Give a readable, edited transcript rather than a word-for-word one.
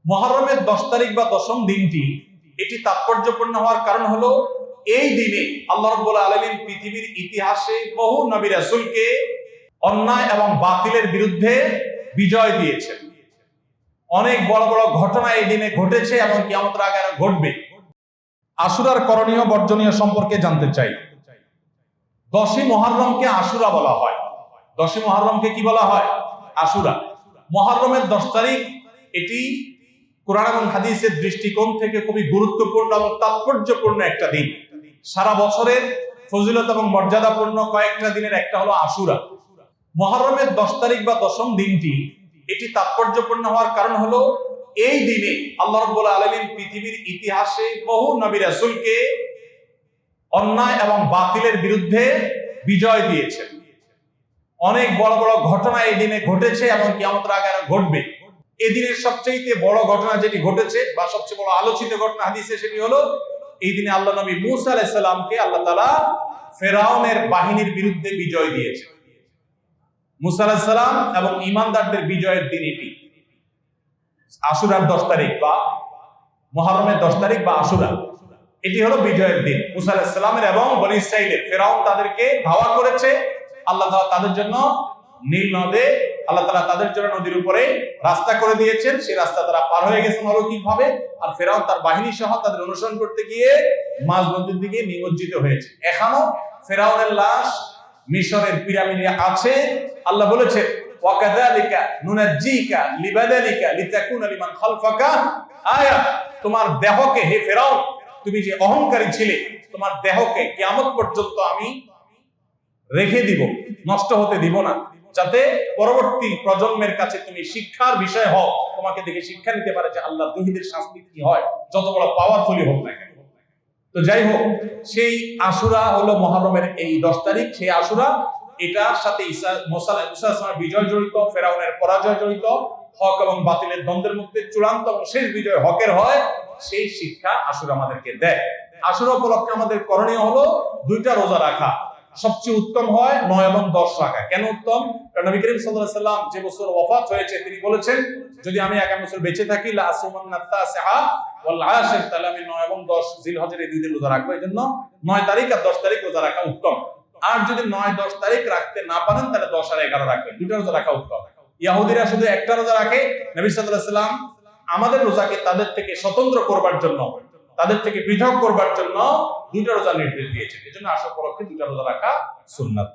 মুহররমের 10 তারিখ বা 10ম দিনটি এটি তাৎপর্যপূর্ণ হওয়ার কারণ হলো এই দিনে আল্লাহ রাব্বুল আলামিন পৃথিবীর ইতিহাসে বহু নবী রাসূলকে অন্যায় এবং বাতিলের বিরুদ্ধে বিজয় দিয়েছেন। অনেক বড় বড় ঘটনা এই দিনে ঘটেছে এবং কিয়ামতের আগে আরো ঘটবে। আশুরার করণীয় বর্জনীয় সম্পর্কে জানতে চাই। 10ই মুহররমকে আশুরা বলা হয়। 10ই মুহররমকে কি বলা হয়? আশুরা। মুহররমের 10 তারিখ এটি কোরআন এবং হাদিসের দৃষ্টিকোণ থেকে খুবই গুরুত্বপূর্ণ এবং তাৎপর্যপূর্ণ একটা দিন। সারা বছরের ফজিলত এবং মর্যাদাপূর্ণ কয়েকটা দিনের একটা হলো আশুরা। মুহররমের 10 তারিখ বা 10ম দিনটি এটি তাৎপর্যপূর্ণ হওয়ার কারণ হলো এই দিনে আল্লাহ রাব্বুল আলামিন পৃথিবীর ইতিহাসে বহু নবী রাসূলকে অন্যায় এবং বাতিলের বিরুদ্ধে বিজয় দিয়েছেন। অনেক বড় বড় ঘটনা এই দিনে ঘটেছে এবং কিয়ামতের আগে আরো ঘটবে। এই দিনের সবচেয়ে বড় ঘটনা যেটি ঘটেছে বা সবচেয়ে বড় আলোচিত ঘটনা হাদিসে সেটি হলো এই দিনে আল্লাহ নবী মূসা আলাইহিস সালামকে আল্লাহ তাআলা ফেরাউনের বাহিনীর বিরুদ্ধে বিজয় দিয়েছেন। মূসা আলাইহিস সালাম এবং ঈমানদারদের বিজয়ের দিন এটি। আশুরার 10 তারিখ বা মুহররমের 10 তারিখ বা আশুরা এটি হলো বিজয়ের দিন মূসা আলাইহিস সালামের এবং বনী ইসরাঈলের। ফেরাউন তাদেরকে ধাওয়া করেছে, আল্লাহ তাআলা তাদের জন্য নীল নদে আল্লাহ তাআলা তাদের জন্য নদীর উপরে রাস্তা করে দিয়েছেন। সেই রাস্তা তারা পার হয়ে গেছেন অলৌকিকভাবে। আর ফেরাউন তার বাহিনী সহ তাদের অনুসরণ করতে গিয়ে মাঝ নদীর দিকে নিমজ্জিত হয়েছে। এখনো ফেরাউনের লাশ মিশরের পিরামিডে আছে। আল্লাহ বলেছেন ওয়াকাযালিকা নুনাজ্জিকা লিবাদানিকা লিতাকুনা লিমান খালফাকা আয়া। তোমার দেহকে, হে ফেরাউন, তুমি যে অহংকারী ছিলে, তোমার দেহকে কিয়ামত পর্যন্ত আমি রেখে দিব, নষ্ট হতে দিব না, যাতে পরবর্তী প্রজন্মের কাছে তুমি শিক্ষার বিষয় হও, তোমাকে দেখে শিক্ষা নিতে পারে যে আল্লাহ তৌহিদের শাস্তি কি হয়, যত বড় পাওয়ারফুলি হোক না কেন। তো যাই হোক, সেই আশুরা হলো মুহররমের এই 10 তারিখ। সেই আশুরা, এটার সাথে মূসা আলাইহিস সালামের বিজয় জড়িত, ফেরাউনের পরাজয় জড়িত, হক এবং বাতিলের দ্বন্দ্বের মধ্যে চূড়ান্ত এবং শেষ বিজয় হকের হয়, সেই শিক্ষা আশুরা আমাদেরকে দেয়। আশুরা উপলক্ষে আমাদের করণীয় হলো 2টা রোজা রাখা। সবচেয়ে উত্তম হয় 9 এবং 10 রাখা। কেন উত্তম? কারণ নবী করিম সাল্লাল্লাহু আলাইহি সাল্লাম যে বছর ওয়াফাত হয়েছে তিনি বলেছেন, যদি আমি আগামী বছর বেঁচে থাকি লা আসুমান্না তাসিআ ওয়াল আশির, তাহলে আমি 9 এবং 10 জিলহজের এই 2 দিন রোজা রাখবো। এজন্য 9 তারিখ আর 10 তারিখ রোজা রাখা উত্তম। আর যদি 9-10 তারিখ রাখতে না পারেন তাহলে 10 আর 11 রাখবেন। 2টা রোজা রাখা উত্তম। ইহুদিরা শুধু একটা রোজা রাখে। নবী সাল্লাল্লাহু আলাইহি সাল্লাম আমাদের রোজাকে তাদের থেকে স্বতন্ত্র করবার জন্য, তাদের থেকে পৃথক করবার জন্য 2টা রোজা নির্দেশ দিয়েছেন। এজন্য আশা উপলক্ষে 2টা রোজা রাখা সুন্নাত।